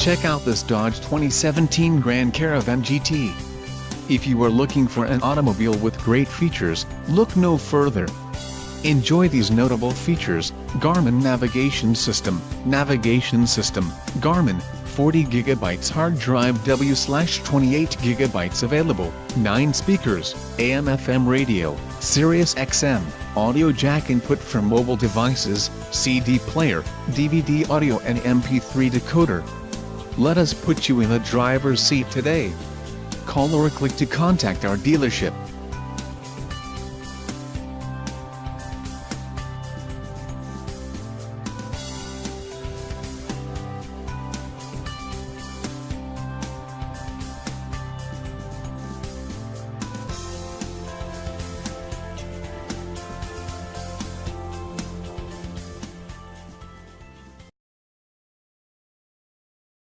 Check out this Dodge 2017 Grand Caravan GT. If you are looking for an automobile with great features, look no further. Enjoy these notable features: Garmin navigation system, Garmin, 40 GB hard drive W/28 GB available, 9 speakers, AM/FM radio, Sirius XM, audio jack input for mobile devices, CD player, DVD audio and MP3 decoder. Let us put you in the driver's seat today. Call or click to contact our dealership.